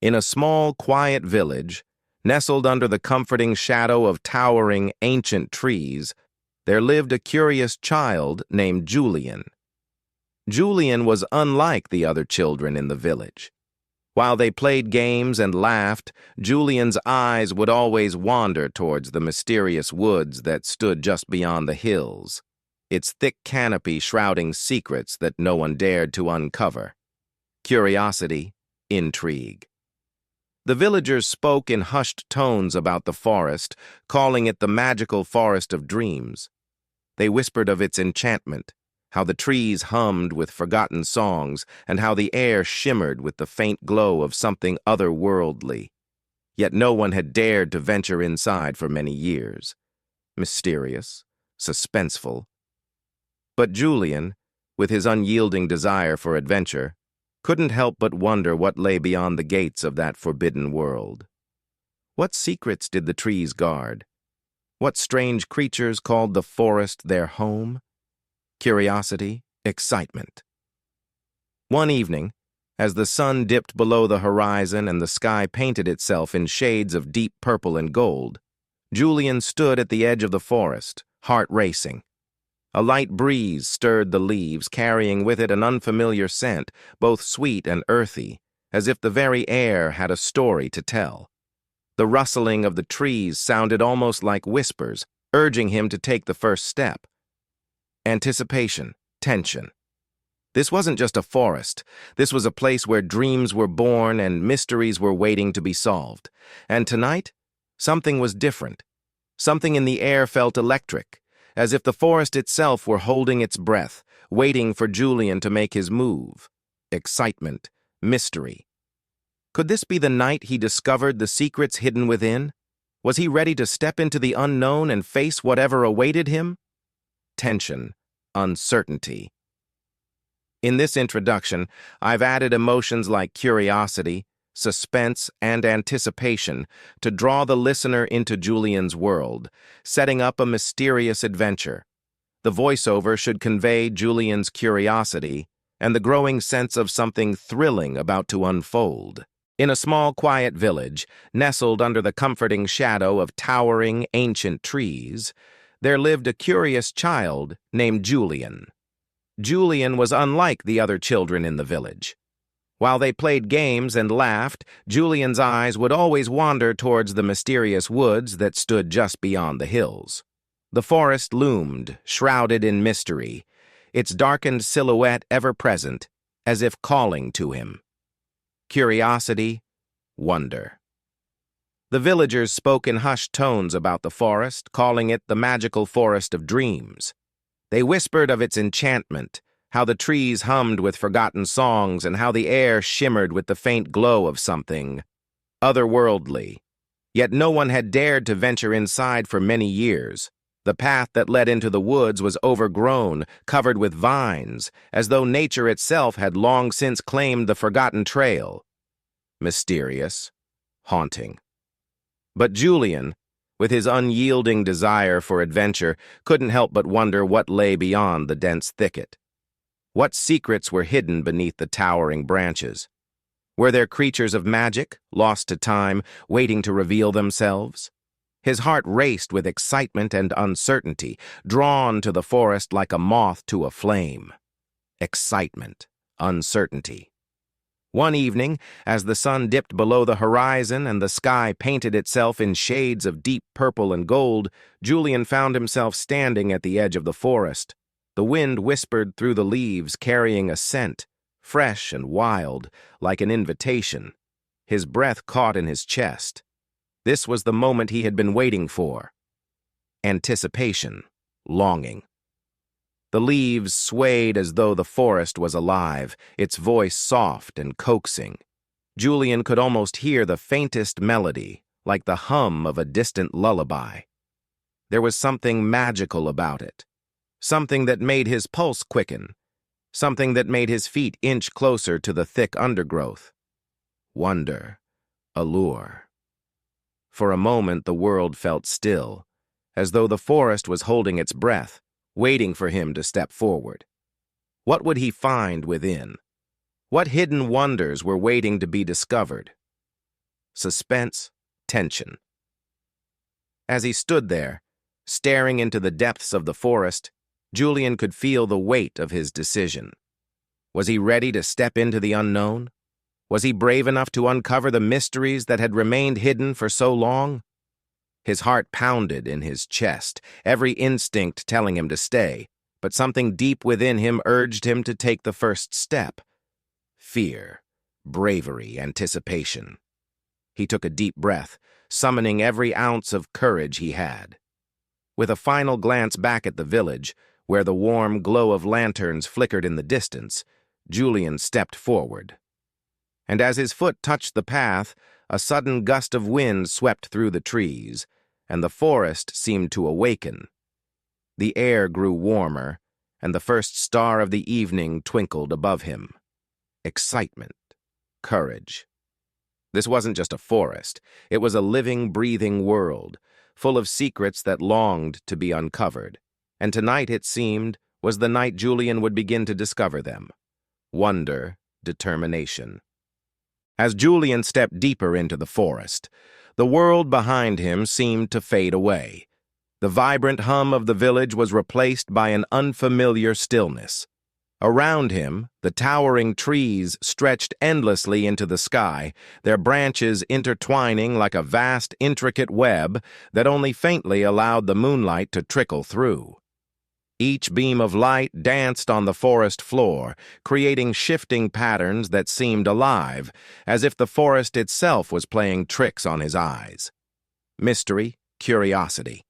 In a small, quiet village, nestled under the comforting shadow of towering, ancient trees, there lived a curious child named Julian. Julian was unlike the other children in the village. While they played games and laughed, Julian's eyes would always wander towards the mysterious woods that stood just beyond the hills, its thick canopy shrouding secrets that no one dared to uncover. Curiosity, intrigue. The villagers spoke in hushed tones about the forest, calling it the magical forest of dreams. They whispered of its enchantment, how the trees hummed with forgotten songs, and how the air shimmered with the faint glow of something otherworldly. Yet no one had dared to venture inside for many years. Mysterious, suspenseful. But Julian, with his unyielding desire for adventure, couldn't help but wonder what lay beyond the gates of that forbidden world. What secrets did the trees guard? What strange creatures called the forest their home? Curiosity, excitement. One evening, as the sun dipped below the horizon and the sky painted itself in shades of deep purple and gold, Julian stood at the edge of the forest, heart racing. A light breeze stirred the leaves, carrying with it an unfamiliar scent, both sweet and earthy, as if the very air had a story to tell. The rustling of the trees sounded almost like whispers, urging him to take the first step. Anticipation, tension. This wasn't just a forest. This was a place where dreams were born and mysteries were waiting to be solved. And tonight, something was different. Something in the air felt electric, as if the forest itself were holding its breath, waiting for Julian to make his move. Excitement, mystery. Could this be the night he discovered the secrets hidden within? Was he ready to step into the unknown and face whatever awaited him? Tension, uncertainty. In this introduction, I've added emotions like curiosity, suspense, and anticipation to draw the listener into Julian's world, setting up a mysterious adventure. The voiceover should convey Julian's curiosity and the growing sense of something thrilling about to unfold. In a small, quiet village, nestled under the comforting shadow of towering, ancient trees, there lived a curious child named Julian. Julian was unlike the other children in the village. While they played games and laughed, Julian's eyes would always wander towards the mysterious woods that stood just beyond the hills. The forest loomed, shrouded in mystery, its darkened silhouette ever present, as if calling to him. Curiosity, wonder. The villagers spoke in hushed tones about the forest, calling it the magical forest of dreams. They whispered of its enchantment, how the trees hummed with forgotten songs and how the air shimmered with the faint glow of something otherworldly. Yet no one had dared to venture inside for many years. The path that led into the woods was overgrown, covered with vines, as though nature itself had long since claimed the forgotten trail. Mysterious, haunting. But Julian, with his unyielding desire for adventure, couldn't help but wonder what lay beyond the dense thicket. What secrets were hidden beneath the towering branches? Were there creatures of magic, lost to time, waiting to reveal themselves? His heart raced with excitement and uncertainty, drawn to the forest like a moth to a flame. Excitement, uncertainty. One evening, as the sun dipped below the horizon and the sky painted itself in shades of deep purple and gold, Julian found himself standing at the edge of the forest. The wind whispered through the leaves, carrying a scent, fresh and wild, like an invitation. His breath caught in his chest. This was the moment he had been waiting for. Anticipation, longing. The leaves swayed as though the forest was alive, its voice soft and coaxing. Julian could almost hear the faintest melody, like the hum of a distant lullaby. There was something magical about it. Something that made his pulse quicken, something that made his feet inch closer to the thick undergrowth. Wonder, allure. For a moment the world felt still, as though the forest was holding its breath, waiting for him to step forward. What would he find within? What hidden wonders were waiting to be discovered? suspense, tension. As he stood there, staring into the depths of the forest, Julian could feel the weight of his decision. Was he ready to step into the unknown? Was he brave enough to uncover the mysteries that had remained hidden for so long? His heart pounded in his chest, every instinct telling him to stay, but something deep within him urged him to take the first step. Fear, bravery, anticipation. He took a deep breath, summoning every ounce of courage he had. With a final glance back at the village, where the warm glow of lanterns flickered in the distance, Julian stepped forward. And as his foot touched the path, a sudden gust of wind swept through the trees, and the forest seemed to awaken. The air grew warmer, and the first star of the evening twinkled above him. Excitement, courage. This wasn't just a forest. It was a living, breathing world, full of secrets that longed to be uncovered. And tonight, it seemed, was the night Julian would begin to discover them. Wonder, determination. As Julian stepped deeper into the forest, the world behind him seemed to fade away. The vibrant hum of the village was replaced by an unfamiliar stillness. Around him, the towering trees stretched endlessly into the sky, their branches intertwining like a vast, intricate web that only faintly allowed the moonlight to trickle through. Each beam of light danced on the forest floor, creating shifting patterns that seemed alive, as if the forest itself was playing tricks on his eyes. Mystery, curiosity.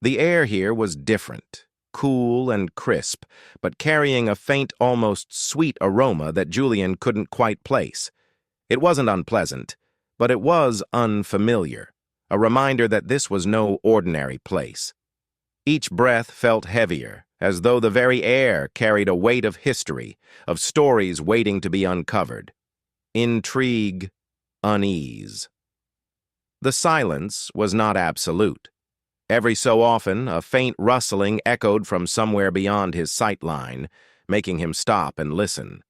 The air here was different, cool and crisp, but carrying a faint, almost sweet aroma that Julian couldn't quite place. It wasn't unpleasant, but it was unfamiliar, a reminder that this was no ordinary place. Each breath felt heavier, as though the very air carried a weight of history, of stories waiting to be uncovered. Intrigue, unease. The silence was not absolute. Every so often, a faint rustling echoed from somewhere beyond his sight line, making him stop and listen.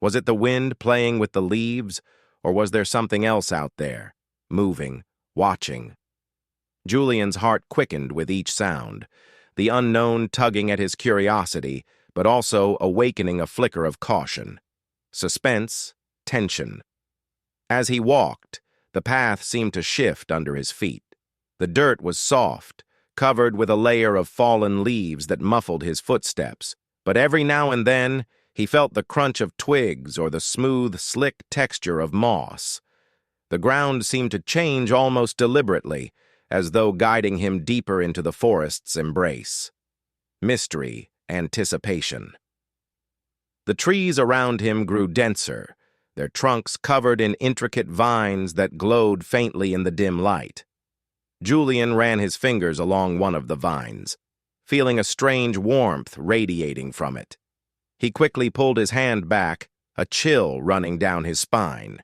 Was it the wind playing with the leaves, or was there something else out there, moving, watching? Julian's heart quickened with each sound, the unknown tugging at his curiosity, but also awakening a flicker of caution. Suspense, tension. As he walked, the path seemed to shift under his feet. The dirt was soft, covered with a layer of fallen leaves that muffled his footsteps, but every now and then he felt the crunch of twigs or the smooth, slick texture of moss. The ground seemed to change almost deliberately, as though guiding him deeper into the forest's embrace. Mystery, anticipation. The trees around him grew denser, their trunks covered in intricate vines that glowed faintly in the dim light. Julian ran his fingers along one of the vines, feeling a strange warmth radiating from it. He quickly pulled his hand back, a chill running down his spine.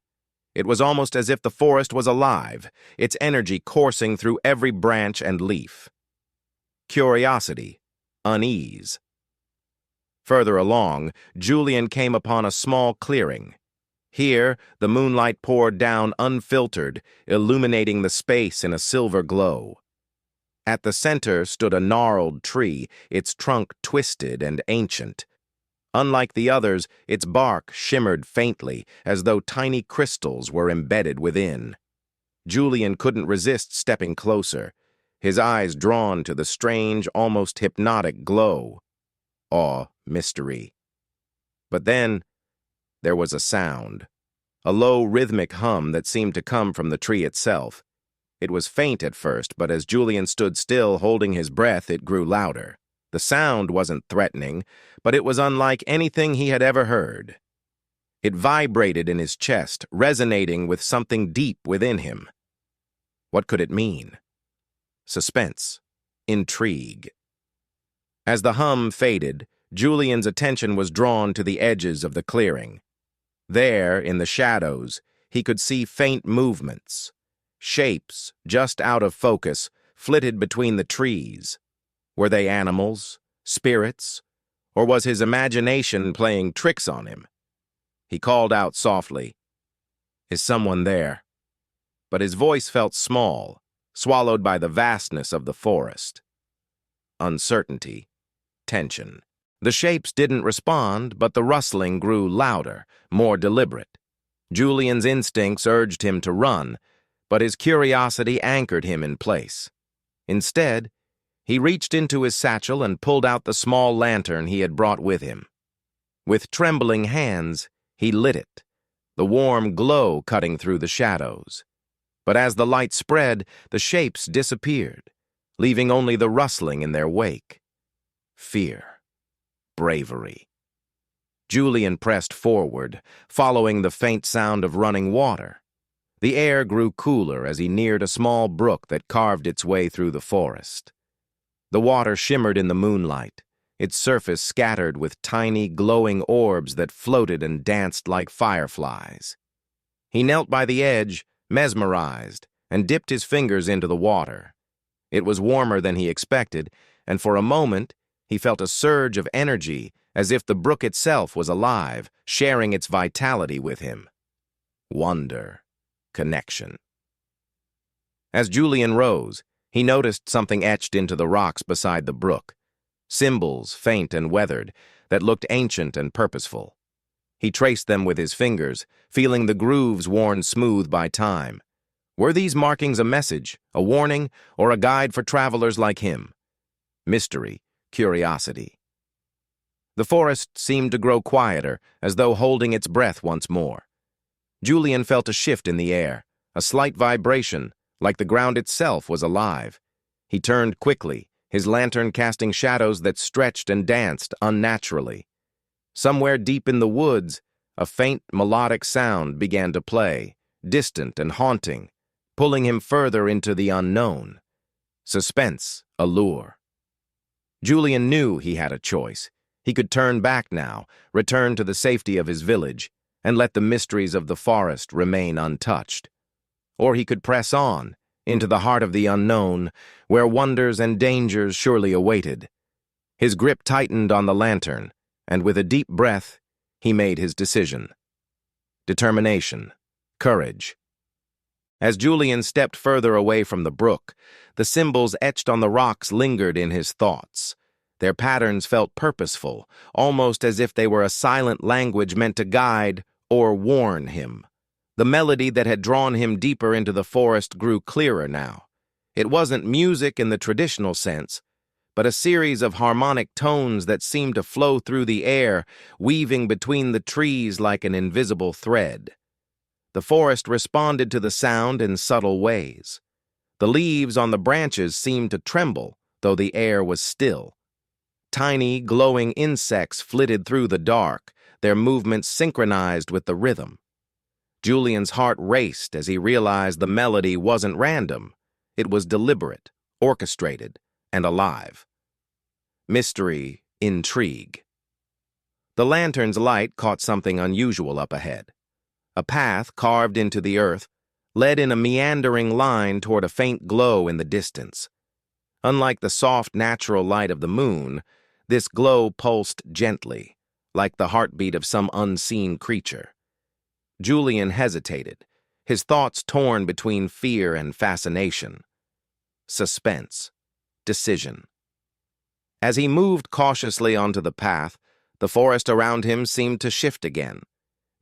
It was almost as if the forest was alive, its energy coursing through every branch and leaf. Curiosity, unease. Further along, Julian came upon a small clearing. Here, the moonlight poured down unfiltered, illuminating the space in a silver glow. At the center stood a gnarled tree, its trunk twisted and ancient. Unlike the others, its bark shimmered faintly, as though tiny crystals were embedded within. Julian couldn't resist stepping closer, his eyes drawn to the strange, almost hypnotic glow. Awe, mystery. But then, there was a sound, a low rhythmic hum that seemed to come from the tree itself. It was faint at first, but as Julian stood still, holding his breath, it grew louder. The sound wasn't threatening, but it was unlike anything he had ever heard. It vibrated in his chest, resonating with something deep within him. What could it mean? Suspense, intrigue. As the hum faded, Julian's attention was drawn to the edges of the clearing. There, in the shadows, he could see faint movements, shapes just out of focus, flitted between the trees. Were they animals, spirits, or was his imagination playing tricks on him? He called out softly, "Is someone there?" but his voice felt small, swallowed by the vastness of the forest. Uncertainty, tension. The shapes didn't respond, but the rustling grew louder, more deliberate. Julian's instincts urged him to run, but his curiosity anchored him in place. Instead, he reached into his satchel and pulled out the small lantern he had brought with him. With trembling hands, he lit it, the warm glow cutting through the shadows. But as the light spread, the shapes disappeared, leaving only the rustling in their wake. Fear. Bravery. Julian pressed forward, following the faint sound of running water. The air grew cooler as he neared a small brook that carved its way through the forest. The water shimmered in the moonlight, its surface scattered with tiny, glowing orbs that floated and danced like fireflies. He knelt by the edge, mesmerized, and dipped his fingers into the water. It was warmer than he expected, and for a moment, he felt a surge of energy, as if the brook itself was alive, sharing its vitality with him. Wonder. Connection. As Julian rose, he noticed something etched into the rocks beside the brook. Symbols, faint and weathered, that looked ancient and purposeful. He traced them with his fingers, feeling the grooves worn smooth by time. Were these markings a message, a warning, or a guide for travelers like him? Mystery, curiosity. The forest seemed to grow quieter, as though holding its breath once more. Julian felt a shift in the air, a slight vibration, like the ground itself was alive. He turned quickly, his lantern casting shadows that stretched and danced unnaturally. Somewhere deep in the woods, a faint melodic sound began to play, distant and haunting, pulling him further into the unknown. Suspense, allure. Julian knew he had a choice. He could turn back now, return to the safety of his village, and let the mysteries of the forest remain untouched. Or he could press on, into the heart of the unknown, where wonders and dangers surely awaited. His grip tightened on the lantern, and with a deep breath, he made his decision. Determination. Courage. As Julian stepped further away from the brook, the symbols etched on the rocks lingered in his thoughts. Their patterns felt purposeful, almost as if they were a silent language meant to guide or warn him. The melody that had drawn him deeper into the forest grew clearer now. It wasn't music in the traditional sense, but a series of harmonic tones that seemed to flow through the air, weaving between the trees like an invisible thread. The forest responded to the sound in subtle ways. The leaves on the branches seemed to tremble, though the air was still. Tiny, glowing insects flitted through the dark, their movements synchronized with the rhythm. Julian's heart raced as he realized the melody wasn't random. It was deliberate, orchestrated, and alive. Mystery, intrigue. The lantern's light caught something unusual up ahead. A path carved into the earth led in a meandering line toward a faint glow in the distance. Unlike the soft, natural light of the moon, this glow pulsed gently, like the heartbeat of some unseen creature. Julian hesitated, his thoughts torn between fear and fascination. Suspense. Decision. As he moved cautiously onto the path, the forest around him seemed to shift again.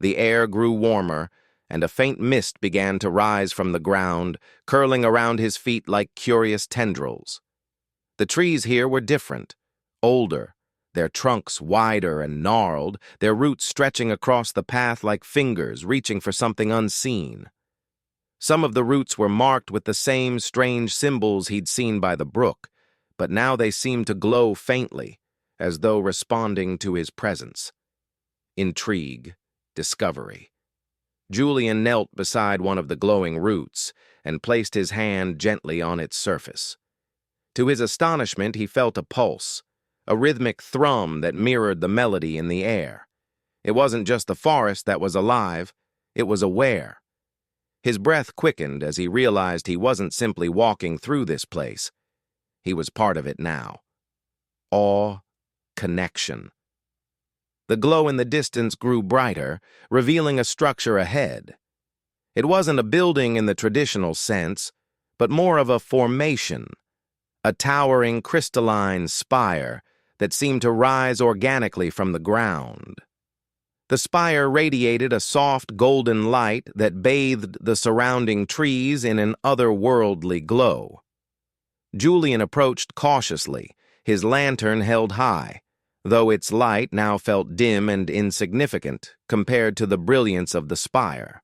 The air grew warmer, and a faint mist began to rise from the ground, curling around his feet like curious tendrils. The trees here were different, older, their trunks wider and gnarled, their roots stretching across the path like fingers reaching for something unseen. Some of the roots were marked with the same strange symbols he'd seen by the brook, but now they seemed to glow faintly, as though responding to his presence. Intrigue, discovery. Julian knelt beside one of the glowing roots and placed his hand gently on its surface. To his astonishment, he felt a pulse, a rhythmic thrum that mirrored the melody in the air. It wasn't just the forest that was alive, it was aware. His breath quickened as he realized he wasn't simply walking through this place. He was part of it now. Awe, connection. The glow in the distance grew brighter, revealing a structure ahead. It wasn't a building in the traditional sense, but more of a formation, a towering crystalline spire that seemed to rise organically from the ground. The spire radiated a soft golden light that bathed the surrounding trees in an otherworldly glow. Julian approached cautiously, his lantern held high, though its light now felt dim and insignificant compared to the brilliance of the spire.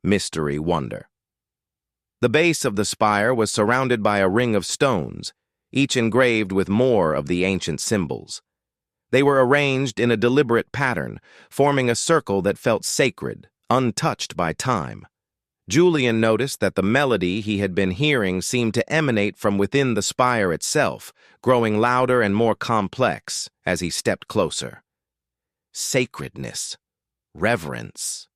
Mystery wonder. The base of the spire was surrounded by a ring of stones, each engraved with more of the ancient symbols. They were arranged in a deliberate pattern, forming a circle that felt sacred, untouched by time. Julian noticed that the melody he had been hearing seemed to emanate from within the spire itself, growing louder and more complex as he stepped closer. Sacredness. Reverence.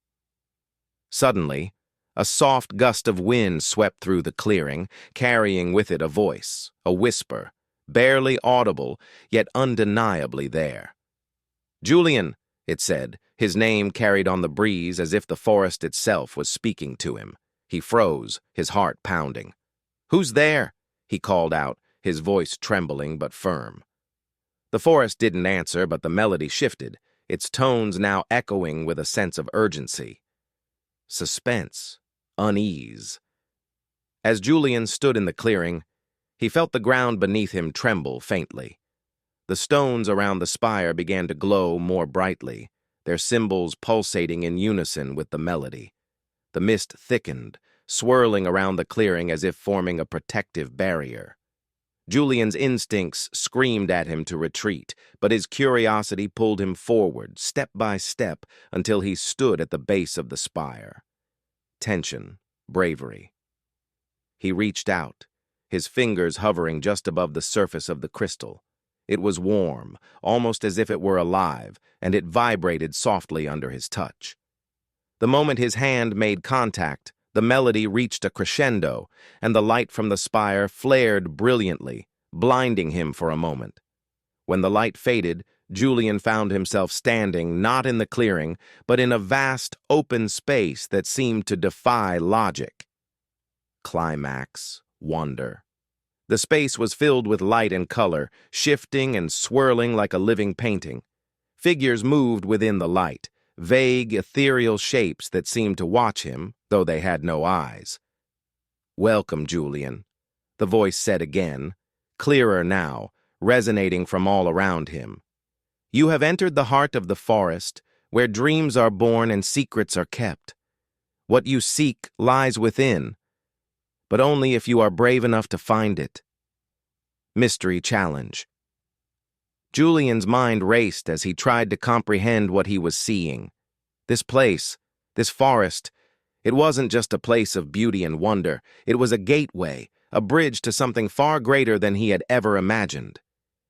Suddenly, a soft gust of wind swept through the clearing, carrying with it a voice, a whisper, barely audible, yet undeniably there. "Julian," it said, his name carried on the breeze as if the forest itself was speaking to him. He froze, his heart pounding. "Who's there?" he called out, his voice trembling but firm. The forest didn't answer, but the melody shifted, its tones now echoing with a sense of urgency. Suspense. Unease. As Julian stood in the clearing, he felt the ground beneath him tremble faintly. The stones around the spire began to glow more brightly, their symbols pulsating in unison with the melody. The mist thickened, swirling around the clearing as if forming a protective barrier. Julian's instincts screamed at him to retreat, but his curiosity pulled him forward, step by step, until he stood at the base of the spire. Tension, bravery. He reached out, his fingers hovering just above the surface of the crystal. It was warm, almost as if it were alive, and it vibrated softly under his touch. The moment his hand made contact, the melody reached a crescendo, and the light from the spire flared brilliantly, blinding him for a moment. When the light faded, Julian found himself standing not in the clearing, but in a vast, open space that seemed to defy logic. Climax, wonder. The space was filled with light and color, shifting and swirling like a living painting. Figures moved within the light, vague, ethereal shapes that seemed to watch him, though they had no eyes. "Welcome, Julian," the voice said again, clearer now, resonating from all around him. "You have entered the heart of the forest, where dreams are born and secrets are kept. What you seek lies within, but only if you are brave enough to find it." Mystery challenge. Julian's mind raced as he tried to comprehend what he was seeing. This place, this forest, it wasn't just a place of beauty and wonder. It was a gateway, a bridge to something far greater than he had ever imagined.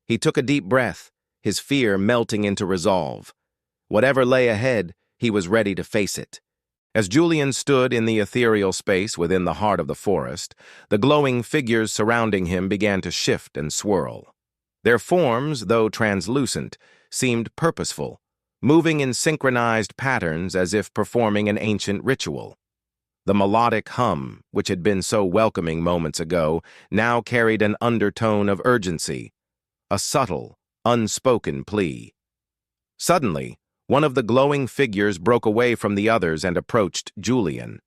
He took a deep breath, his fear melting into resolve. Whatever lay ahead, he was ready to face it. As Julian stood in the ethereal space within the heart of the forest, the glowing figures surrounding him began to shift and swirl. Their forms, though translucent, seemed purposeful, moving in synchronized patterns as if performing an ancient ritual. The melodic hum, which had been so welcoming moments ago, now carried an undertone of urgency, a subtle, unspoken plea. Suddenly, one of the glowing figures broke away from the others and approached Julian.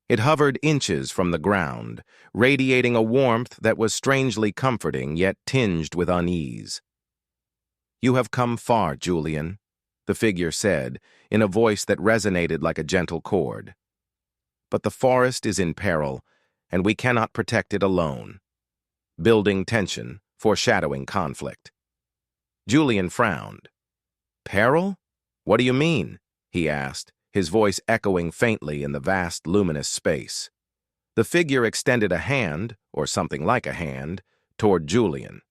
It hovered inches from the ground, radiating a warmth that was strangely comforting yet tinged with unease. "You have come far, Julian," the figure said, in a voice that resonated like a gentle chord. "But the forest is in peril, and we cannot protect it alone." Building tension, foreshadowing conflict. Julian frowned. "Peril? What do you mean?" he asked, his voice echoing faintly in the vast, luminous space. The figure extended a hand, or something like a hand, toward Julian.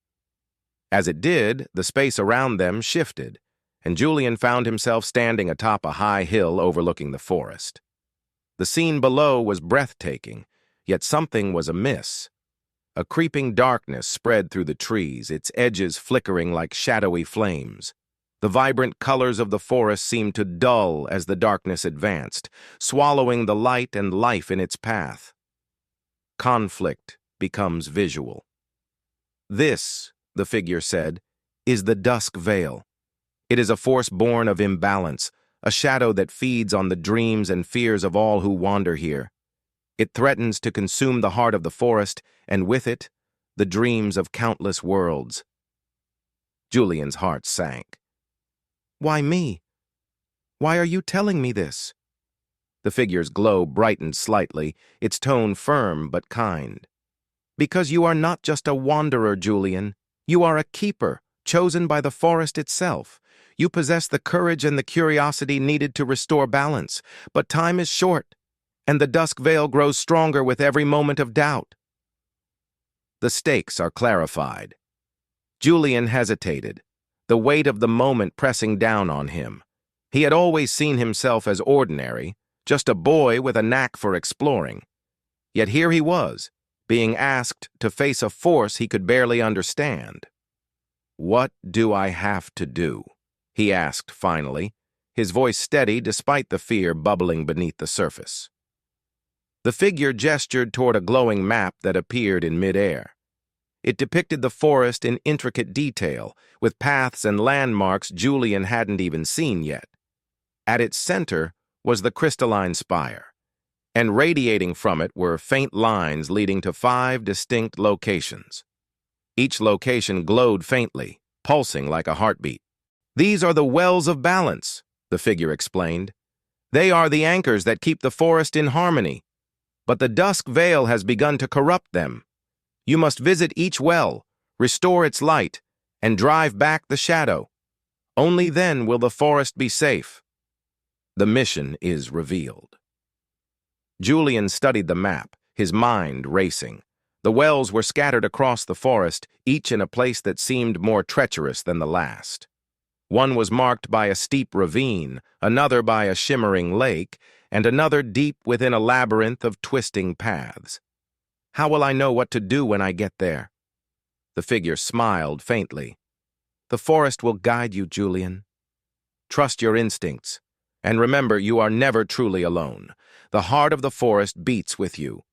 As it did, the space around them shifted, and Julian found himself standing atop a high hill overlooking the forest. The scene below was breathtaking, yet something was amiss. A creeping darkness spread through the trees, its edges flickering like shadowy flames. The vibrant colors of the forest seemed to dull as the darkness advanced, swallowing the light and life in its path. Conflict becomes visual. This, the figure said, is the dusk veil. It is a force born of imbalance, a shadow that feeds on the dreams and fears of all who wander here. It threatens to consume the heart of the forest, and with it, the dreams of countless worlds. Julian's heart sank. Why me? Why are you telling me this? The figure's glow brightened slightly, its tone firm but kind. Because you are not just a wanderer, Julian. You are a keeper, chosen by the forest itself. You possess the courage and the curiosity needed to restore balance, but time is short, and the dusk veil grows stronger with every moment of doubt. The stakes are clarified. Julian hesitated, the weight of the moment pressing down on him. He had always seen himself as ordinary, just a boy with a knack for exploring. Yet here he was, being asked to face a force he could barely understand. "What do I have to do?" he asked finally, his voice steady despite the fear bubbling beneath the surface. The figure gestured toward a glowing map that appeared in midair. It depicted the forest in intricate detail, with paths and landmarks Julian hadn't even seen yet. At its center was the crystalline spire, and radiating from it were faint lines leading to 5 distinct locations. Each location glowed faintly, pulsing like a heartbeat. "These are the wells of balance," the figure explained. "They are the anchors that keep the forest in harmony. But the dusk veil has begun to corrupt them. You must visit each well, restore its light, and drive back the shadow. Only then will the forest be safe." The mission is revealed. Julian studied the map, his mind racing. The wells were scattered across the forest, each in a place that seemed more treacherous than the last. One was marked by a steep ravine, another by a shimmering lake, and another deep within a labyrinth of twisting paths. "How will I know what to do when I get there?" The figure smiled faintly. "The forest will guide you, Julian. Trust your instincts, and remember you are never truly alone. The heart of the forest beats with you."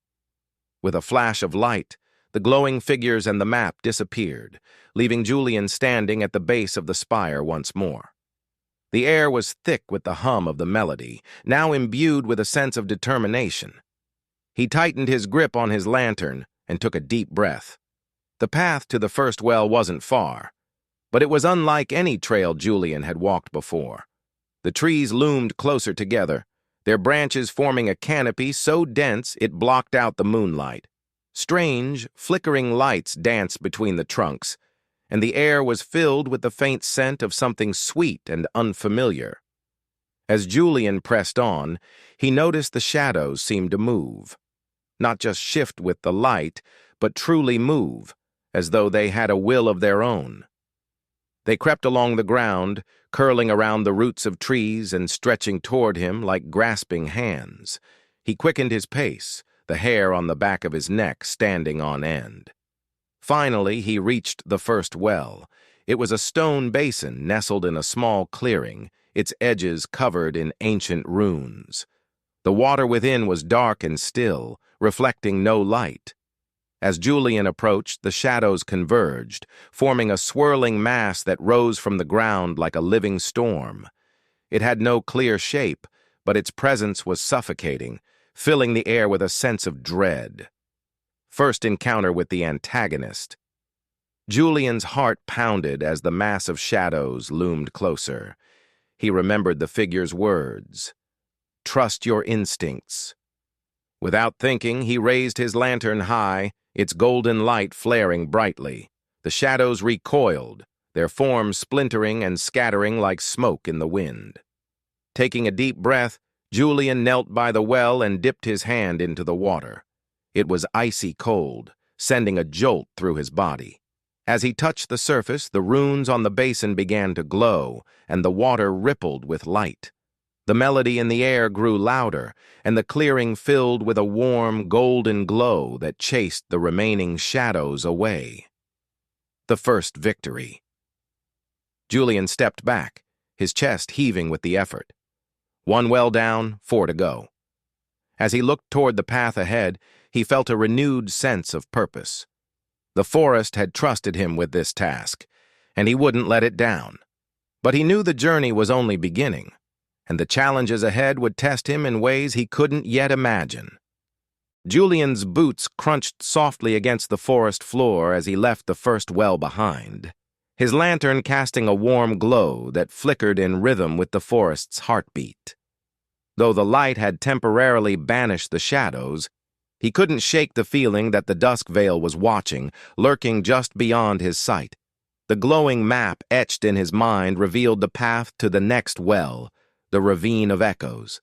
With a flash of light, the glowing figures and the map disappeared, leaving Julian standing at the base of the spire once more. The air was thick with the hum of the melody, now imbued with a sense of determination. He tightened his grip on his lantern and took a deep breath. The path to the first well wasn't far, but it was unlike any trail Julian had walked before. The trees loomed closer together, their branches forming a canopy so dense it blocked out the moonlight. Strange, flickering lights danced between the trunks, and the air was filled with the faint scent of something sweet and unfamiliar. As Julian pressed on, he noticed the shadows seemed to move. Not just shift with the light, but truly move, as though they had a will of their own. They crept along the ground, curling around the roots of trees and stretching toward him like grasping hands. He quickened his pace, the hair on the back of his neck standing on end. Finally, he reached the first well. It was a stone basin nestled in a small clearing, its edges covered in ancient runes. The water within was dark and still, reflecting no light. As Julian approached, the shadows converged, forming a swirling mass that rose from the ground like a living storm. It had no clear shape, but its presence was suffocating, filling the air with a sense of dread. First encounter with the antagonist. Julian's heart pounded as the mass of shadows loomed closer. He remembered the figure's words. "Trust your instincts." Without thinking, he raised his lantern high, its golden light flaring brightly. The shadows recoiled, their forms splintering and scattering like smoke in the wind. Taking a deep breath, Julian knelt by the well and dipped his hand into the water. It was icy cold, sending a jolt through his body. As he touched the surface, the runes on the basin began to glow, and the water rippled with light. The melody in the air grew louder, and the clearing filled with a warm, golden glow that chased the remaining shadows away. The first victory. Julian stepped back, his chest heaving with the effort. 1 well down, 4 to go. As he looked toward the path ahead, he felt a renewed sense of purpose. The forest had trusted him with this task, and he wouldn't let it down. But he knew the journey was only beginning, and the challenges ahead would test him in ways he couldn't yet imagine. Julian's boots crunched softly against the forest floor as he left the first well behind, his lantern casting a warm glow that flickered in rhythm with the forest's heartbeat. Though the light had temporarily banished the shadows, he couldn't shake the feeling that the dusk veil was watching, lurking just beyond his sight. The glowing map etched in his mind revealed the path to the next well, the Ravine of Echoes.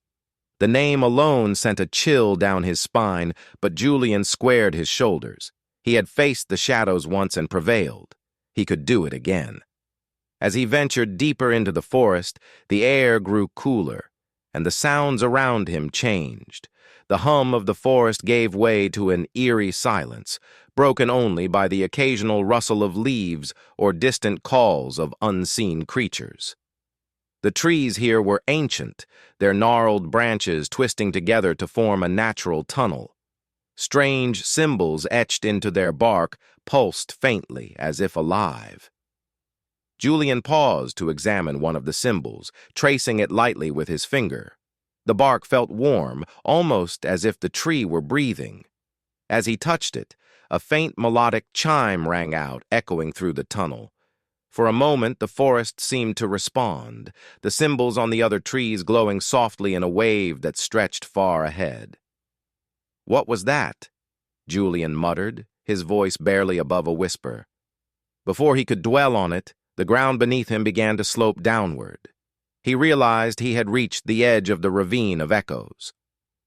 The name alone sent a chill down his spine, but Julian squared his shoulders. He had faced the shadows once and prevailed. He could do it again. As he ventured deeper into the forest, the air grew cooler, and the sounds around him changed. The hum of the forest gave way to an eerie silence, broken only by the occasional rustle of leaves or distant calls of unseen creatures. The trees here were ancient, their gnarled branches twisting together to form a natural tunnel. Strange symbols etched into their bark pulsed faintly, as if alive. Julian paused to examine one of the symbols, tracing it lightly with his finger. The bark felt warm, almost as if the tree were breathing. As he touched it, a faint melodic chime rang out, echoing through the tunnel. For a moment, the forest seemed to respond, the symbols on the other trees glowing softly in a wave that stretched far ahead. "What was that?" Julian muttered, his voice barely above a whisper. Before he could dwell on it, the ground beneath him began to slope downward. He realized he had reached the edge of the Ravine of Echoes.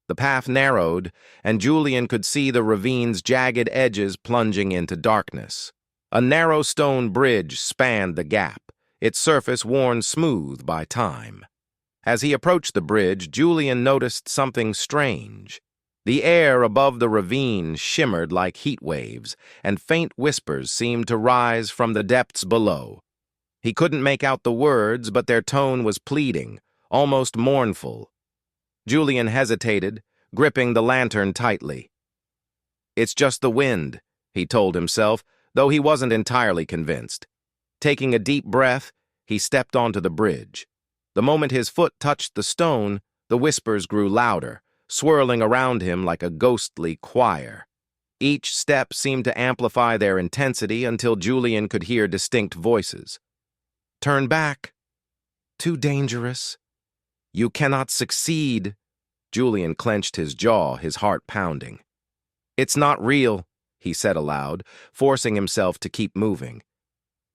The path narrowed, and Julian could see the ravine's jagged edges plunging into darkness. A narrow stone bridge spanned the gap, its surface worn smooth by time. As he approached the bridge, Julian noticed something strange. The air above the ravine shimmered like heat waves, and faint whispers seemed to rise from the depths below. He couldn't make out the words, but their tone was pleading, almost mournful. Julian hesitated, gripping the lantern tightly. "It's just the wind," he told himself, though he wasn't entirely convinced. Taking a deep breath, he stepped onto the bridge. The moment his foot touched the stone, the whispers grew louder, swirling around him like a ghostly choir. Each step seemed to amplify their intensity until Julian could hear distinct voices. "Turn back. Too dangerous. You cannot succeed." Julian clenched his jaw, his heart pounding. "It's not real," he said aloud, forcing himself to keep moving.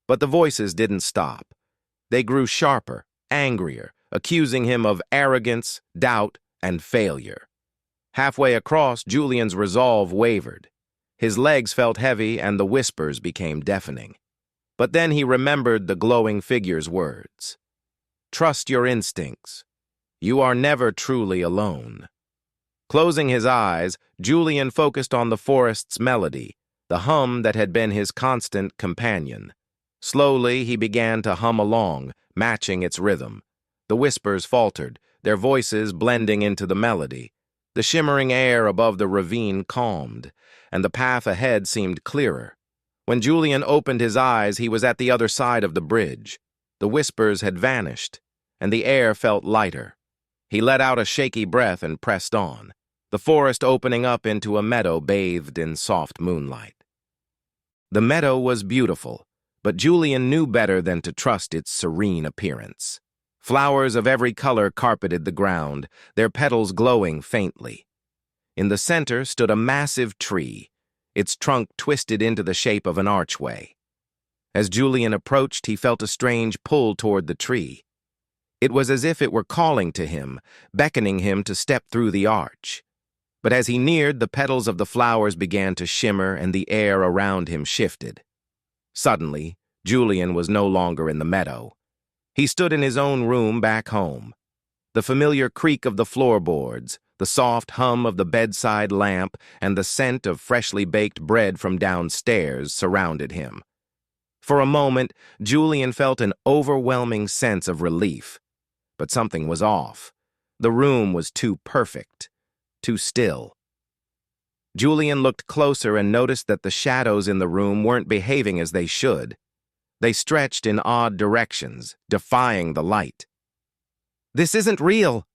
But the voices didn't stop. They grew sharper, angrier, accusing him of arrogance, doubt, and failure. Halfway across, Julian's resolve wavered. His legs felt heavy and the whispers became deafening. But then he remembered the glowing figure's words. "Trust your instincts. You are never truly alone." Closing his eyes, Julian focused on the forest's melody, the hum that had been his constant companion. Slowly, he began to hum along, matching its rhythm. The whispers faltered, their voices blending into the melody. The shimmering air above the ravine calmed, and the path ahead seemed clearer. When Julian opened his eyes, he was at the other side of the bridge. The whispers had vanished, and the air felt lighter. He let out a shaky breath and pressed on, the forest opening up into a meadow bathed in soft moonlight. The meadow was beautiful, but Julian knew better than to trust its serene appearance. Flowers of every color carpeted the ground, their petals glowing faintly. In the center stood a massive tree, its trunk twisted into the shape of an archway. As Julian approached, he felt a strange pull toward the tree. It was as if it were calling to him, beckoning him to step through the arch. But as he neared, the petals of the flowers began to shimmer and the air around him shifted. Suddenly, Julian was no longer in the meadow. He stood in his own room back home. The familiar creak of the floorboards, the soft hum of the bedside lamp, and the scent of freshly baked bread from downstairs surrounded him. For a moment, Julian felt an overwhelming sense of relief. But something was off. The room was too perfect, too still. Julian looked closer and noticed that the shadows in the room weren't behaving as they should. They stretched in odd directions, defying the light. "This isn't real,"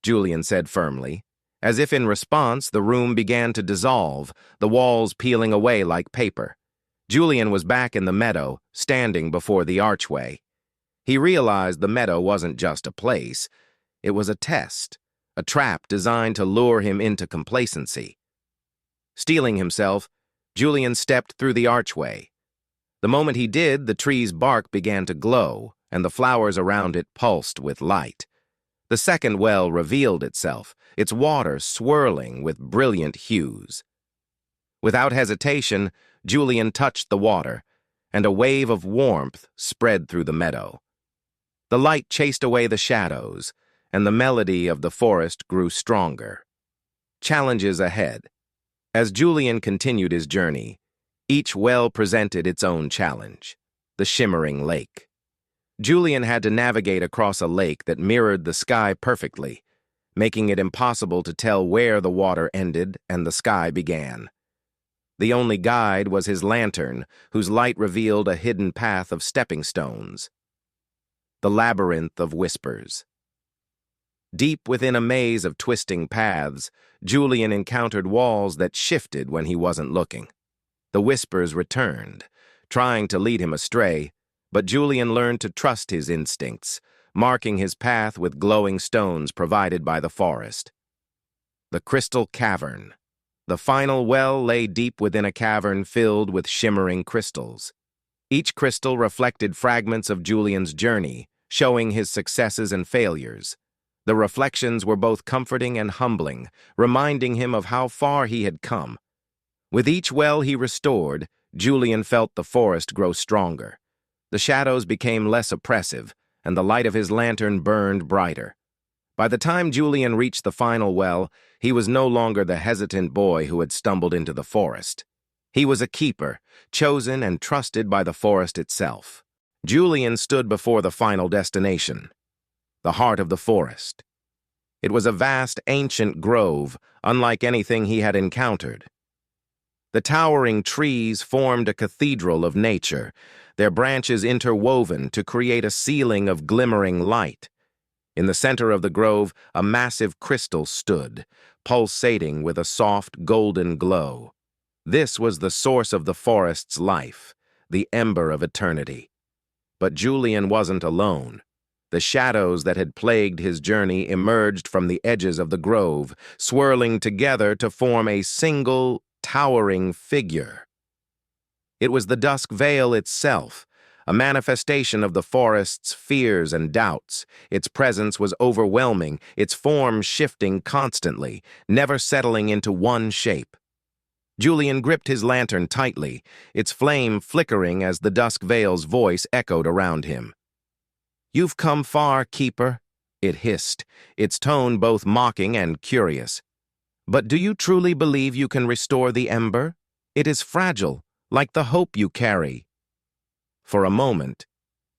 Julian said firmly. As if in response, the room began to dissolve, the walls peeling away like paper. Julian was back in the meadow, standing before the archway. He realized the meadow wasn't just a place. It was a test, a trap designed to lure him into complacency. Steeling himself, Julian stepped through the archway. The moment he did, the tree's bark began to glow, and the flowers around it pulsed with light. The second well revealed itself, its water swirling with brilliant hues. Without hesitation, Julian touched the water, and a wave of warmth spread through the meadow. The light chased away the shadows, and the melody of the forest grew stronger. Challenges ahead. As Julian continued his journey, each well presented its own challenge, the shimmering lake. Julian had to navigate across a lake that mirrored the sky perfectly, making it impossible to tell where the water ended and the sky began. The only guide was his lantern, whose light revealed a hidden path of stepping stones. The labyrinth of whispers. Deep within a maze of twisting paths, Julian encountered walls that shifted when he wasn't looking. The whispers returned, trying to lead him astray, but Julian learned to trust his instincts, marking his path with glowing stones provided by the forest. The crystal cavern. The final well lay deep within a cavern filled with shimmering crystals. Each crystal reflected fragments of Julian's journey, showing his successes and failures. The reflections were both comforting and humbling, reminding him of how far he had come. With each well he restored, Julian felt the forest grow stronger. The shadows became less oppressive, and the light of his lantern burned brighter. By the time Julian reached the final well, he was no longer the hesitant boy who had stumbled into the forest. He was a keeper, chosen and trusted by the forest itself. Julian stood before the final destination, the heart of the forest. It was a vast, ancient grove, unlike anything he had encountered. The towering trees formed a cathedral of nature, their branches interwoven to create a ceiling of glimmering light. In the center of the grove, a massive crystal stood, pulsating with a soft, golden glow. This was the source of the forest's life, the ember of eternity. But Julian wasn't alone. The shadows that had plagued his journey emerged from the edges of the grove, swirling together to form a single, towering figure. It was the dusk veil itself, a manifestation of the forest's fears and doubts. Its presence was overwhelming, its form shifting constantly, never settling into one shape. Julian gripped his lantern tightly, its flame flickering as the dusk veil's voice echoed around him. "You've come far, Keeper," it hissed, its tone both mocking and curious. "But do you truly believe you can restore the ember? It is fragile, like the hope you carry." For a moment,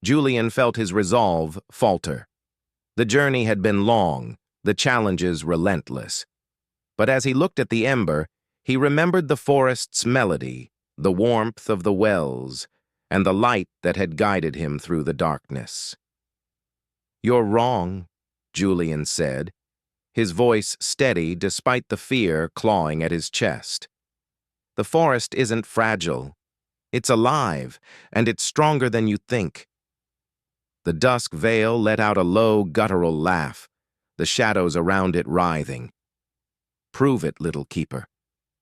Julian felt his resolve falter. The journey had been long, the challenges relentless. But as he looked at the ember, he remembered the forest's melody, the warmth of the wells, and the light that had guided him through the darkness. "You're wrong," Julian said, his voice steady despite the fear clawing at his chest. "The forest isn't fragile. It's alive, and it's stronger than you think." The dusk veil let out a low, guttural laugh, the shadows around it writhing. "Prove it, little keeper.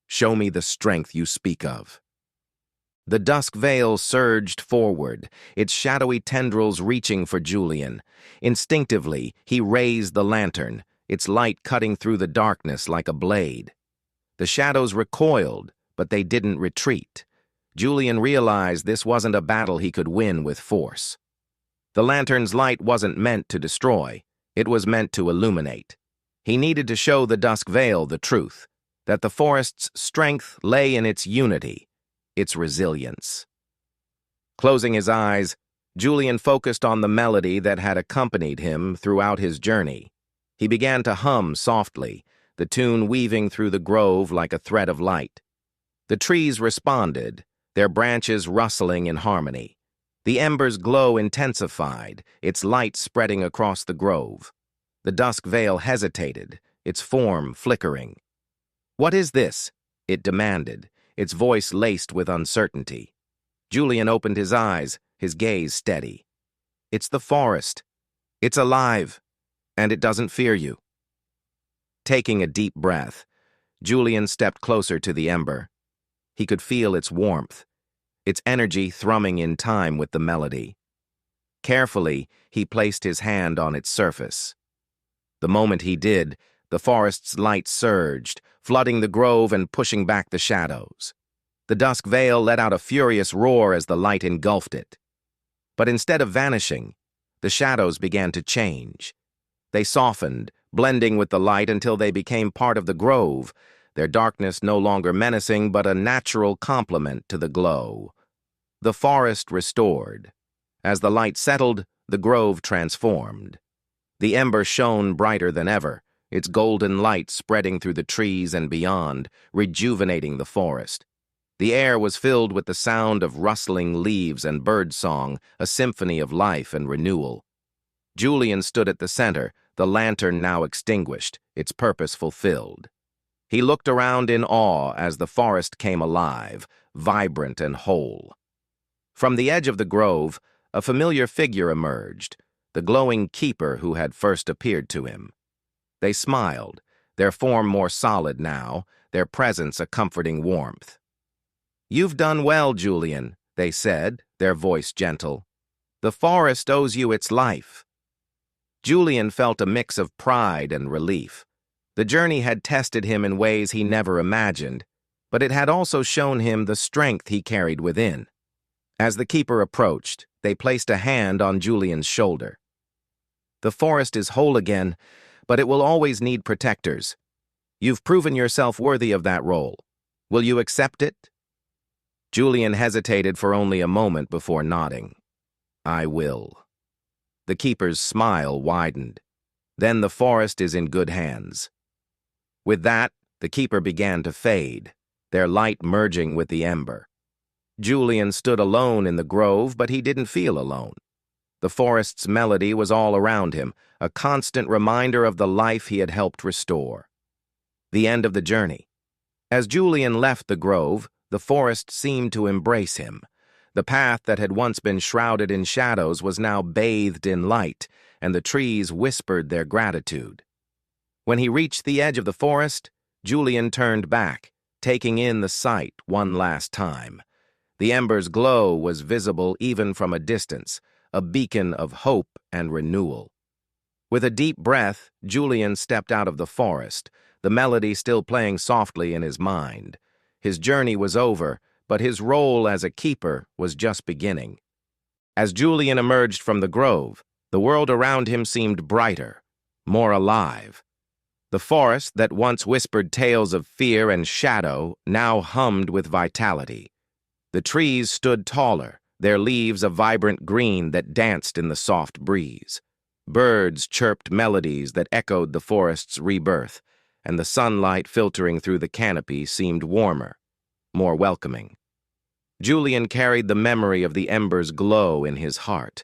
Show me the strength you speak of." The dusk veil surged forward, its shadowy tendrils reaching for Julian. Instinctively, he raised the lantern, its light cutting through the darkness like a blade. The shadows recoiled, but they didn't retreat. Julian realized this wasn't a battle he could win with force. The lantern's light wasn't meant to destroy, it was meant to illuminate. He needed to show the dusk veil the truth, that the forest's strength lay in its unity, its resilience. Closing his eyes, Julian focused on the melody that had accompanied him throughout his journey. He began to hum softly, the tune weaving through the grove like a thread of light. The trees responded, their branches rustling in harmony. The ember's glow intensified, its light spreading across the grove. The dusk veil hesitated, its form flickering. "What is this?" it demanded, its voice laced with uncertainty. Julian opened his eyes, his gaze steady. "It's the forest. It's alive, and it doesn't fear you." Taking a deep breath, Julian stepped closer to the ember. He could feel its warmth, its energy thrumming in time with the melody. Carefully, he placed his hand on its surface. The moment he did, the forest's light surged, flooding the grove and pushing back the shadows. The dusk veil let out a furious roar as the light engulfed it. But instead of vanishing, the shadows began to change. They softened, blending with the light until they became part of the grove, their darkness no longer menacing but a natural complement to the glow. The forest restored. As the light settled, the grove transformed. The ember shone brighter than ever, its golden light spreading through the trees and beyond, rejuvenating the forest. The air was filled with the sound of rustling leaves and birdsong, a symphony of life and renewal. Julian stood at the center, the lantern now extinguished, its purpose fulfilled. He looked around in awe as the forest came alive, vibrant and whole. From the edge of the grove, a familiar figure emerged, the glowing keeper who had first appeared to him. They smiled, their form more solid now, their presence a comforting warmth. "You've done well, Julian," they said, their voice gentle. "The forest owes you its life." Julian felt a mix of pride and relief. The journey had tested him in ways he never imagined, but it had also shown him the strength he carried within. As the keeper approached, they placed a hand on Julian's shoulder. "The forest is whole again, but it will always need protectors. You've proven yourself worthy of that role. Will you accept it?" Julian hesitated for only a moment before nodding. "I will." The keeper's smile widened. "Then the forest is in good hands." With that, the keeper began to fade, their light merging with the ember. Julian stood alone in the grove, but he didn't feel alone. The forest's melody was all around him, a constant reminder of the life he had helped restore. The end of the journey. As Julian left the grove, the forest seemed to embrace him. The path that had once been shrouded in shadows was now bathed in light, and the trees whispered their gratitude. When he reached the edge of the forest, Julian turned back, taking in the sight one last time. The ember's glow was visible even from a distance, a beacon of hope and renewal. With a deep breath, Julian stepped out of the forest, the melody still playing softly in his mind. His journey was over, but his role as a keeper was just beginning. As Julian emerged from the grove, the world around him seemed brighter, more alive. The forest that once whispered tales of fear and shadow now hummed with vitality. The trees stood taller, their leaves a vibrant green that danced in the soft breeze. Birds chirped melodies that echoed the forest's rebirth, and the sunlight filtering through the canopy seemed warmer, more welcoming. Julian carried the memory of the ember's glow in his heart,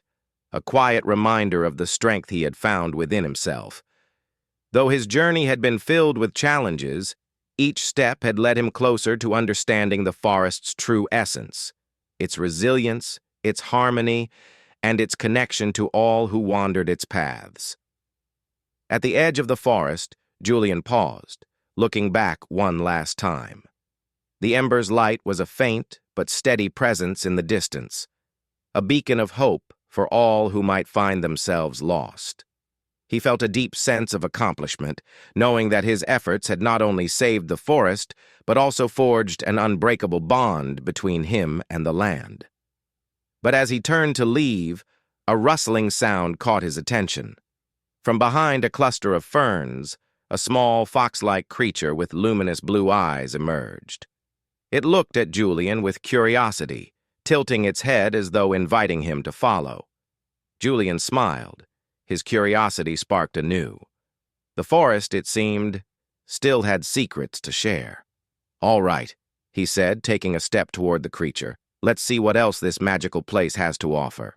a quiet reminder of the strength he had found within himself. Though his journey had been filled with challenges, each step had led him closer to understanding the forest's true essence, its resilience, its harmony, and its connection to all who wandered its paths. At the edge of the forest, Julian paused, looking back one last time. The ember's light was a faint but steady presence in the distance, a beacon of hope for all who might find themselves lost. He felt a deep sense of accomplishment, knowing that his efforts had not only saved the forest, but also forged an unbreakable bond between him and the land. But as he turned to leave, a rustling sound caught his attention. From behind a cluster of ferns, a small fox-like creature with luminous blue eyes emerged. It looked at Julian with curiosity, tilting its head as though inviting him to follow. Julian smiled. His curiosity sparked anew. The forest, it seemed, still had secrets to share. "All right," he said, taking a step toward the creature. "Let's see what else this magical place has to offer."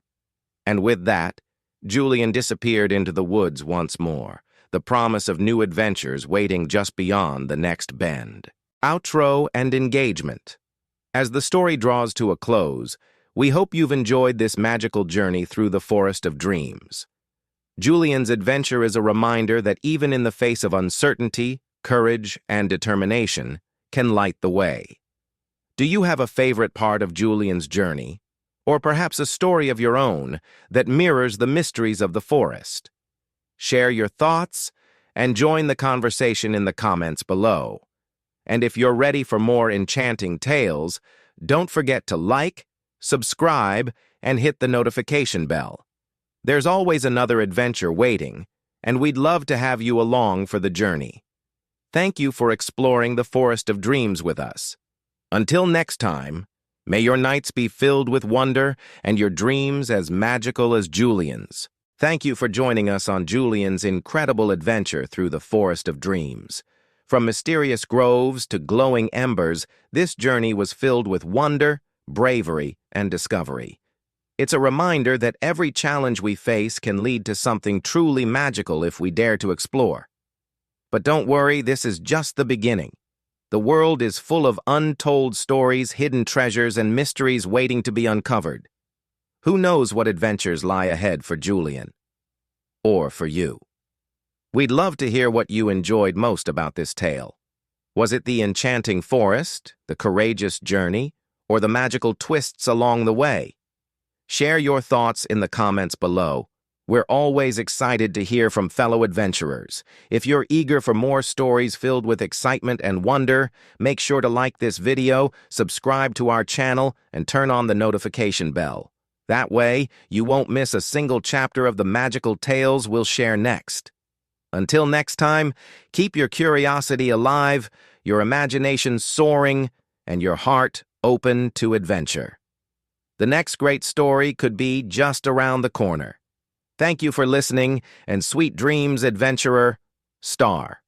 And with that, Julian disappeared into the woods once more, the promise of new adventures waiting just beyond the next bend. Outro and engagement. As the story draws to a close, we hope you've enjoyed this magical journey through the Forest of Dreams. Julian's adventure is a reminder that even in the face of uncertainty, courage, and determination can light the way. Do you have a favorite part of Julian's journey? Or perhaps a story of your own that mirrors the mysteries of the forest? Share your thoughts and join the conversation in the comments below. And if you're ready for more enchanting tales, don't forget to like, subscribe, and hit the notification bell. There's always another adventure waiting, and we'd love to have you along for the journey. Thank you for exploring the Forest of Dreams with us. Until next time, may your nights be filled with wonder and your dreams as magical as Julian's. Thank you for joining us on Julian's incredible adventure through the Forest of Dreams. From mysterious groves to glowing embers, this journey was filled with wonder, bravery, and discovery. It's a reminder that every challenge we face can lead to something truly magical if we dare to explore. But don't worry, this is just the beginning. The world is full of untold stories, hidden treasures, and mysteries waiting to be uncovered. Who knows what adventures lie ahead for Julian? Or for you? We'd love to hear what you enjoyed most about this tale. Was it the enchanting forest, the courageous journey, or the magical twists along the way? Share your thoughts in the comments below. We're always excited to hear from fellow adventurers. If you're eager for more stories filled with excitement and wonder, make sure to like this video, subscribe to our channel, and turn on the notification bell. That way, you won't miss a single chapter of the magical tales we'll share next. Until next time, keep your curiosity alive, your imagination soaring, and your heart open to adventure. The next great story could be just around the corner. Thank you for listening, and sweet dreams, adventurer, Star.